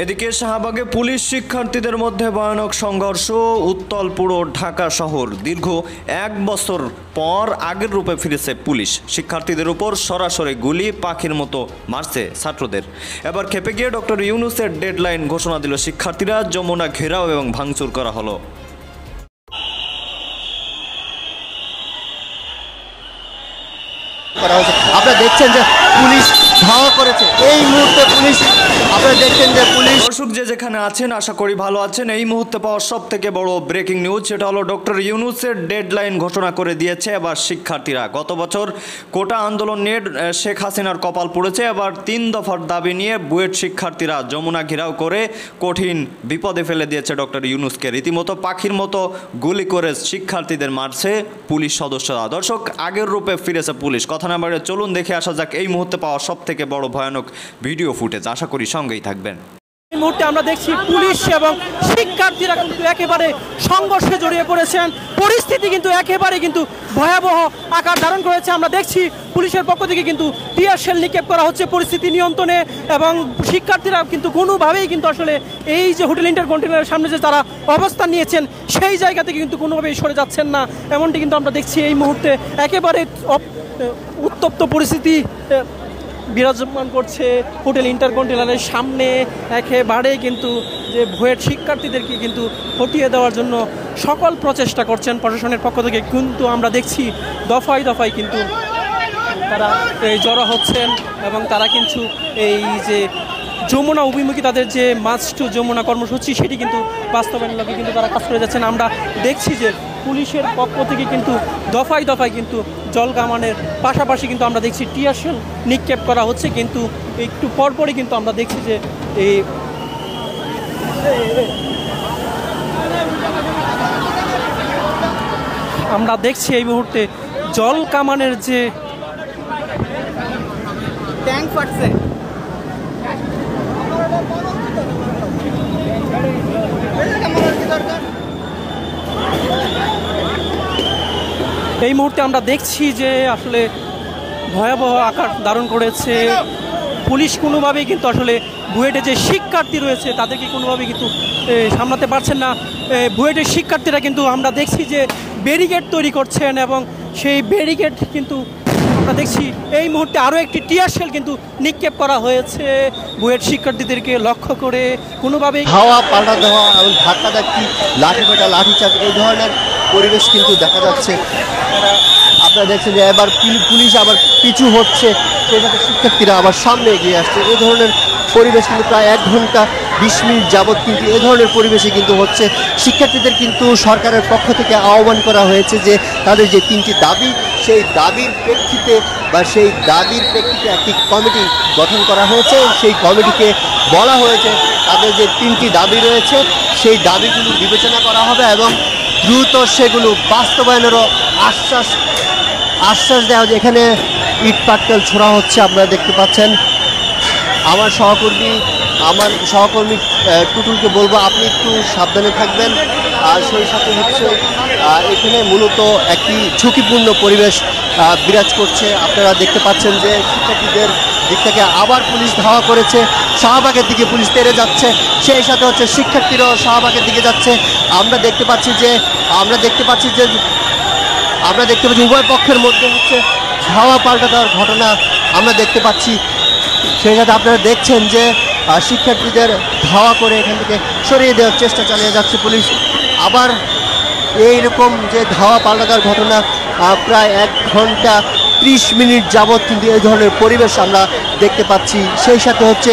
এদিকে শাহবাগে পুলিশ শিক্ষার্থীদের মধ্যে ভয়ানক সংঘর্ষ উত্তল পুরো ঢাকা শহর। দীর্ঘ 1 বছর পর আগের রূপে ফিরেছে পুলিশ। শিক্ষার্থীদের উপর সরাসরি গুলি পাখির মতো মারছে ছাত্রদের। এবার খেপে গিয়ে ডক্টর ইউনূসের ডেডলাইন ঘোষণা দিল শিক্ষার্থীরা। যমুনা ঘেরাও এবং ভাঙচুর করা হলো। আপনারা দেখছেন যে পুলিশ ধাওয়া করেছে এই মুহূর্তে পুলিশ। আপনারা দেখছেন যে পুলিশ। দর্শক যে যেখানে আছেন আশা করি ভালো আছেন। এই মুহূর্তে পাওয়া সব থেকে বড় ব্রেকিং নিউজ সেটা হলো ডক্টর ইউনূসের ডেডলাইন ঘোষণা করে দিয়েছে এবার শিক্ষার্থীরা। গত বছর কোটা আন্দোলন নিয়ে শেখ হাসিনার কপাল পড়েছে। এবার 3 দফার দাবি নিয়ে বুয়েট শিক্ষার্থীরা যমুনা ঘেরাও করে কঠিন বিপদে ফেলে দিয়েছে ডক্টর ইউনূসকে। রীতিমতো পাখির মতো গুলি করে শিক্ষার্থীদের মারছে পুলিশ সদস্যরা। দর্শক আগের রূপে ফিরেছে পুলিশ। কথা না বাড়িয়ে চলুন দেখে আসা যাক এই মুহূর্তে পাওয়া সব থেকে বড় ভয়ানক ভিডিও ফুটেজ। আশা করি সঙ্গেই থাকবেন। এই মুহূর্তে আমরা দেখছি পুলিশ এবং শিক্ষার্থীরা কিন্তু একেবারে সংঘর্ষে জড়িয়ে পড়েছেন। পরিস্থিতি কিন্তু একেবারে কিন্তু ভয়াবহ আকার ধারণ করেছে। আমরা দেখছি পুলিশের পক্ষ থেকে কিন্তু টিয়ার শেল নিক্ষেপ করা হচ্ছে পরিস্থিতি নিয়ন্ত্রণে, এবং শিক্ষার্থীরা কিন্তু কোনোভাবেই কিন্তু আসলে এই যে হোটেল ইন্টারকন্টিনেন্টালের সামনে যে তারা অবস্থান নিয়েছেন সেই জায়গা থেকে কিন্তু কোনোভাবেই সরে যাচ্ছেন না, এমনটি কিন্তু আমরা দেখছি। এই মুহূর্তে একেবারে উত্তপ্ত পরিস্থিতি বিরাজমান করছে হোটেল ইন্টারকন্টিনেন্টালের সামনে। একেবারে কিন্তু যে বুয়েট শিক্ষার্থীদেরকে কিন্তু হটিয়ে দেওয়ার জন্য সকল প্রচেষ্টা করছেন প্রশাসনের পক্ষ থেকে, কিন্তু আমরা দেখছি দফায় দফায় কিন্তু তারা জড়ো হচ্ছেন এবং তারা কিন্তু এই যে যমুনা অভিমুখী তাদের যে মার্চ টু যমুনা কর্মসূচি সেটি কিন্তু বাস্তবায়নের লক্ষ্যে কিন্তু তারা কাজ করে যাচ্ছেন। আমরা দেখছি যে পুলিশের পক্ষ থেকে কিন্তু দফায় দফায় কিন্তু জল কামানের পাশাপাশি কিন্তু আমরা দেখছি টিয়ার শেল নিক্ষেপ করা হচ্ছে। কিন্তু একটু পরপরই কিন্তু আমরা দেখছি যে এই আমরা দেখছি এই মুহূর্তে জল কামানের যে ট্যাঙ্ক ফাটছে। এই মুহূর্তে আমরা দেখছি যে আসলে ভয়াবহ আকার ধারণ করেছে। পুলিশ কোনোভাবেই কিন্তু আসলে বুয়েটে যে শিক্ষার্থী রয়েছে তাদেরকে কোনোভাবেই কিন্তু সামলাতে পারছেন না। বুয়েটের শিক্ষার্থীরা কিন্তু আমরা দেখছি যে ব্যারিকেড তৈরি করছেন, এবং সেই ব্যারিকেড কিন্তু আমরা দেখছি এই মুহূর্তে আরও একটি টিয়ার শেল কিন্তু নিক্ষেপ করা হয়েছে বুয়েট শিক্ষার্থীদেরকে লক্ষ্য করে। কোনোভাবেই হাওয়া পাল্টা দেওয়া এবং ধাক্কা ধাক্কি লাঠিপেটা লাঠিচার্জ এই ধরনের পরিবেশ কিন্তু দেখা যাচ্ছে। আপনারা দেখছেন যে এবার পুলিশ আবার পিছু হচ্ছে, সেই সাথে শিক্ষার্থীরা আবার সামনে এগিয়ে আসছে। এই ধরনের পরিবেশ কিন্তু প্রায় 1 ঘন্টা 20 মিনিট যাবৎ কিন্তু এ ধরনের পরিবেশে কিন্তু হচ্ছে। শিক্ষার্থীদের কিন্তু সরকারের পক্ষ থেকে আহ্বান করা হয়েছে যে তাদের যে 3টি দাবি সেই দাবির প্রেক্ষিতে একটি কমিটি গঠন করা হয়েছে। সেই কমিটিকে বলা হয়েছে তাদের যে 3টি দাবি রয়েছে সেই দাবিগুলো বিবেচনা করা হবে এবং দ্রুত সেগুলো বাস্তবায়নেরও আশ্বাস দেওয়া হয়। এখানে ইট পাটকেল ছোড়া হচ্ছে, আপনারা দেখতে পাচ্ছেন। আমার সহকর্মী টুটুলকে বলবো আপনি একটু সাবধানে থাকবেন। আর সেই সাথে হচ্ছে এখানে মূলত একটি ঝুঁকিপূর্ণ পরিবেশ বিরাজ করছে। আপনারা দেখতে পাচ্ছেন যে শিক্ষার্থীদের দিক থেকে আবার পুলিশ ধাওয়া করেছে, শাহবাগের দিকে পুলিশ তেড়ে যাচ্ছে, সেই সাথে হচ্ছে শিক্ষার্থীরাও শাহবাগের দিকে যাচ্ছে। আমরা দেখতে পাচ্ছি উভয় পক্ষের মধ্যে হচ্ছে ধাওয়া পাল্টা দেওয়ার ঘটনা আমরা দেখতে পাচ্ছি। সেই সাথে আপনারা দেখছেন যে শিক্ষার্থীদের ধাওয়া করে এখান থেকে সরিয়ে দেওয়ার চেষ্টা চালিয়ে যাচ্ছে পুলিশ। আবার এইরকম যে ধাওয়া পাল্টা দেওয়ার ঘটনা প্রায় 1 ঘন্টা 30 মিনিট যাবৎ কিন্তু এই ধরনের পরিবেশ আমরা দেখতে পাচ্ছি। সেই সাথে হচ্ছে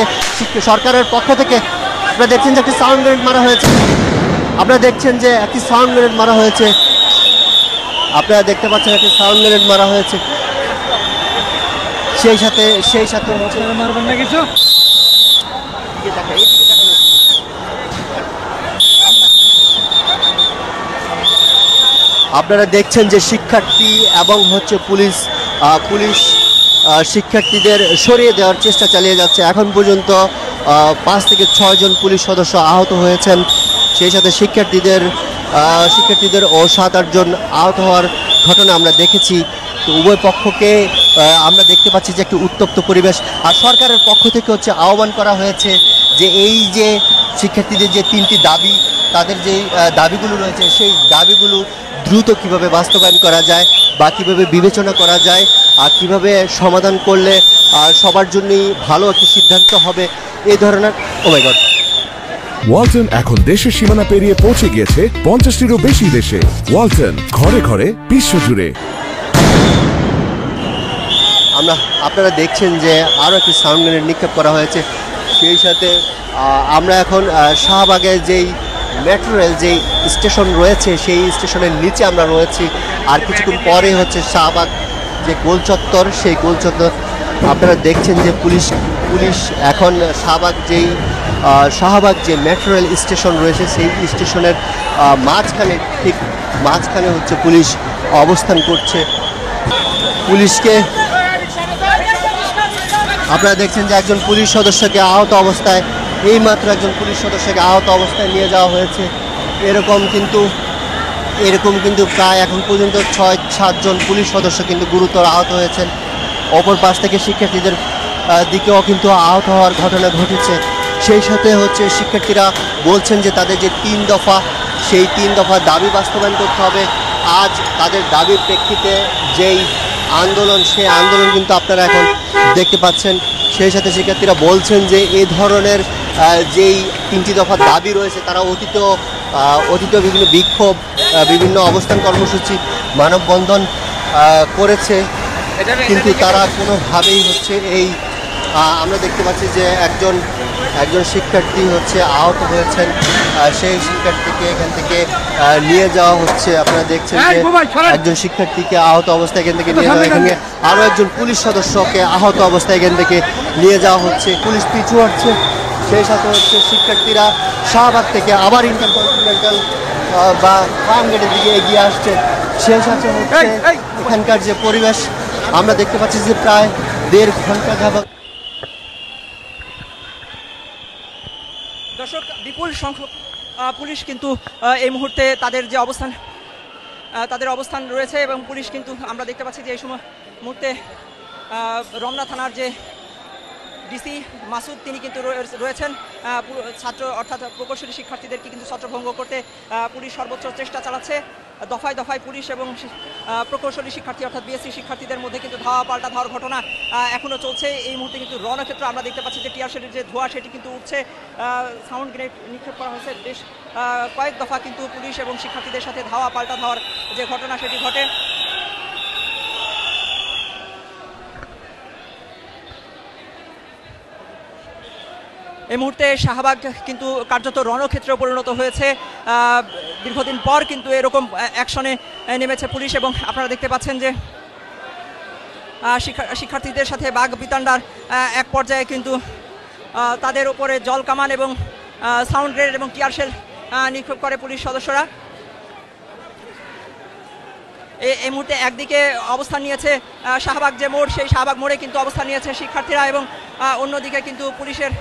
সরকারের পক্ষ থেকে আপনারা দেখছেন যে একটি সাউন্ড গ্রেনেড মারা হয়েছে। আপনারা দেখতে পাচ্ছেন একটি সাউন্ড গ্রেনেড মারা হয়েছে। সেই সাথে মারবেন না কিছু। আপনারা দেখছেন যে শিক্ষার্থী এবং হচ্ছে পুলিশ শিক্ষার্থীদের সরিয়ে দেওয়ার চেষ্টা চালিয়ে যাচ্ছে। এখন পর্যন্ত 5 থেকে 6 জন পুলিশ সদস্য আহত হয়েছেন। সেই সাথে শিক্ষার্থীদের ও 7-8 জন আহত হওয়ার ঘটনা আমরা দেখেছি। তো উভয় পক্ষকে আমরা দেখতে পাচ্ছি যে একটি উত্তপ্ত পরিবেশ। আর সরকারের পক্ষ থেকে হচ্ছে আহ্বান করা হয়েছে যে এই যে শিক্ষার্থীদের যে 3টি দাবি, তাদের যে দাবিগুলো রয়েছে সেই দাবিগুলো দ্রুত কিভাবে বাস্তবায়ন করা যায় বা কীভাবে বিবেচনা করা যায় আর কীভাবে সমাধান করলে সবার জন্যই ভালো একটি সিদ্ধান্ত হবে, এই ধরনের। ও মাই গড, ওয়ালটন এখন দেশের সীমানা পেরিয়ে পৌঁছে গিয়েছে 50টিরও বেশি দেশে। ওয়ালটন, ঘরে ঘরে বিশ্বজুড়ে। আপনারা দেখছেন যে আরও একটি সাউন্ড গ্রেনেড নিক্ষেপ করা হয়েছে। সেই সাথে আমরা এখন শাহবাগের যেই মেট্রো রেল যেই স্টেশন রয়েছে সেই স্টেশনের নিচে আমরা রয়েছি। আর কিছুক্ষণ পরে হচ্ছে শাহবাগ যে গোলচত্বর, সেই গোলচত্বর আপনারা দেখছেন যে পুলিশ এখন শাহবাগ যে মেট্রো রেল স্টেশন রয়েছে সেই স্টেশনের ঠিক মাঝখানে হচ্ছে পুলিশ অবস্থান করছে। পুলিশকে আপনারা দেখছেন যে একজন পুলিশ সদস্যকে আহত অবস্থায়, এইমাত্র একজন পুলিশ সদস্যকে আহত অবস্থায় নিয়ে যাওয়া হয়েছে। এরকম কিন্তু প্রায় এখন পর্যন্ত 6-7 জন পুলিশ সদস্য কিন্তু গুরুতর আহত হয়েছেন। অপর পাশ থেকে শিক্ষার্থীদের দিকেও কিন্তু আহত হওয়ার ঘটনা ঘটেছে। সেই সাথে হচ্ছে শিক্ষার্থীরা বলছেন যে তাদের যে 3 দফা, সেই 3 দফা দাবি বাস্তবায়ন করতে হবে। আজ তাদের দাবির প্রেক্ষিতে যেই আন্দোলন, সেই আন্দোলন কিন্তু আপনারা এখন দেখতে পাচ্ছেন। সেই সাথে শিক্ষার্থীরা বলছেন যে এই ধরনের যেই 3টি দফা দাবি রয়েছে তারা অতীত বিভিন্ন বিক্ষোভ, বিভিন্ন অবস্থান কর্মসূচি, মানববন্ধন করেছে, কিন্তু তারা কোনোভাবেই হচ্ছে আমরা দেখতে পাচ্ছি যে একজন শিক্ষার্থী হচ্ছে আহত হয়েছেন। সেই শিক্ষার্থীকে এখান থেকে নিয়ে যাওয়া হচ্ছে। আপনারা দেখছেন যে একজন শিক্ষার্থীকে আহত অবস্থায় এখান থেকে নিয়ে যাওয়া, এখানে আরও একজন পুলিশ সদস্যকে আহত অবস্থায় এখান থেকে নিয়ে যাওয়া হচ্ছে। পুলিশ পিছু হচ্ছে। সেই সাথে হচ্ছে শিক্ষার্থীরা শাহবাগ থেকে আবার ইন্টারকন্টিনেন্টাল বা ফার্ম গেটের দিকে এগিয়ে আসছে। সেই সাথে হচ্ছে এখানকার যে পরিবেশ আমরা দেখতে পাচ্ছি যে প্রায় 1.5 ঘন্টা যাবত। দর্শক, বিপুল সংখ্যক পুলিশ কিন্তু এই মুহূর্তে তাদের অবস্থান রয়েছে এবং পুলিশ কিন্তু আমরা দেখতে পাচ্ছি যে এই মুহূর্তে রমনা থানার যে ডিসি মাসুদ তিনি কিন্তু রয়েছেন। ছাত্র অর্থাৎ প্রকৌশলী শিক্ষার্থীদেরকে কিন্তু ছত্রভঙ্গ করতে পুলিশ সর্বোচ্চ চেষ্টা চালাচ্ছে। দফায় দফায় পুলিশ এবং প্রকৌশলী শিক্ষার্থী অর্থাৎ বিএসসি শিক্ষার্থীদের মধ্যে কিন্তু ধাওয়া পাল্টা ধাওয়ার ঘটনা এখনও চলছে। এই মুহূর্তে কিন্তু রণক্ষেত্র আমরা দেখতে পাচ্ছি যে টিয়ারশেলের যে ধোঁয়া সেটি কিন্তু উঠছে। সাউন্ড গ্রেনেড নিক্ষেপ করা হয়েছে। বেশ কয়েক দফা কিন্তু পুলিশ এবং শিক্ষার্থীদের সাথে ধাওয়া পাল্টা ধাওয়ার যে ঘটনা সেটি ঘটে। এই মুহূর্তে শাহবাগ কিন্তু কার্যত রণক্ষেত্রে পরিণত হয়েছে। দীর্ঘদিন পর কিন্তু এরকম অ্যাকশনে নেমেছে পুলিশ এবং আপনারা দেখতে পাচ্ছেন যে শিক্ষার্থীদের সাথে বাঘ বিতান্ডার এক পর্যায়ে কিন্তু তাদের উপরে জল কামান এবং সাউন্ড গ্রেনেড এবং টিয়ারশেল নিক্ষেপ করে পুলিশ সদস্যরা। এই মুহূর্তে একদিকে অবস্থান নিয়েছে শাহবাগ যে মোড়, সেই শাহবাগ মোড়ে কিন্তু অবস্থান নিয়েছে শিক্ষার্থীরা এবং অন্যদিকে কিন্তু পুলিশের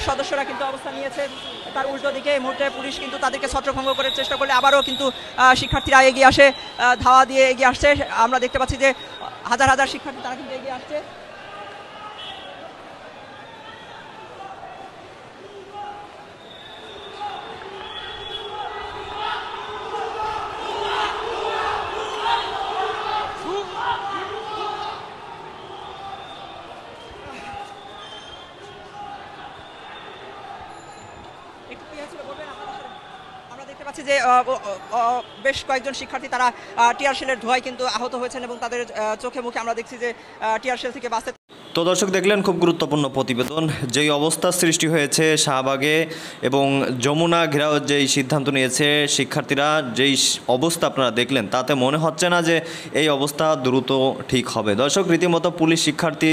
সদস্যরা কিন্তু অবস্থান নিয়েছে তার উল্টো দিকে। এই মুহূর্তে পুলিশ কিন্তু তাদেরকে ছত্রভঙ্গ করার চেষ্টা করলে আবারও কিন্তু শিক্ষার্থীরা এগিয়ে আসে, ধাওয়া দিয়ে এগিয়ে আসছে। আমরা দেখতে পাচ্ছি যে হাজার হাজার শিক্ষার্থী তারা কিন্তু এগিয়ে আসছে। আমরা দেখতে পাচ্ছি যে বেশ কয়েকজন শিক্ষার্থী তারা টিয়ারশেলের ধোঁয়ায় কিন্তু আহত হয়েছেন এবং তাদের চোখে মুখে আমরা দেখছি যে টিয়ারশেল থেকে বাঁচতে। তো দর্শক, দেখলেন খুব গুরুত্বপূর্ণ প্রতিবেদন। যেই অবস্থার সৃষ্টি হয়েছে শাহবাগে এবং যমুনা ঘেরাও যেই সিদ্ধান্ত নিয়েছে শিক্ষার্থীরা, যেই অবস্থা আপনারা দেখলেন তাতে মনে হচ্ছে না যে এই অবস্থা দ্রুত ঠিক হবে। দর্শক, রীতিমতো পুলিশ শিক্ষার্থী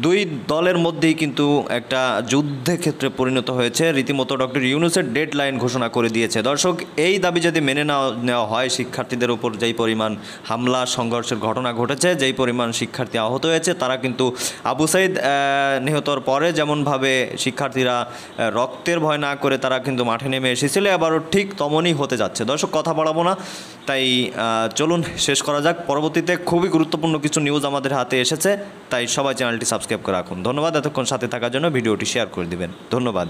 দুই দলের মধ্যেই কিন্তু একটা যুদ্ধে ক্ষেত্রে পরিণত হয়েছে। রীতিমতো ডক্টর ইউনূসের ডেডলাইন ঘোষণা করে দিয়েছে। দর্শক, এই দাবি যদি মেনে নেওয়া হয়, শিক্ষার্থীদের উপর যেই পরিমাণ হামলা সংঘর্ষের ঘটনা ঘটেছে, যেই পরিমাণ শিক্ষার্থী আহত হয়েছে, তারা কিন্তু আবু সাইদ নিহতর পরে যেমনভাবে শিক্ষার্থীরা রক্তের ভয় না করে তারা কিন্তু মাঠে নেমে এসেছিল, আবারও ঠিক তেমনই হতে যাচ্ছে। দর্শক, কথা বাড়াবো না, তাই চলুন শেষ করা যাক। পরবর্তীতে খুবই গুরুত্বপূর্ণ কিছু নিউজ আমাদের হাতে এসেছে, তাই সবাই চ্যানেলটি সাবস্ক্রাইব করে রাখুন। ধন্যবাদ এতক্ষণ সাথে থাকার জন্য। ভিডিওটি শেয়ার করে দিবেন। ধন্যবাদ।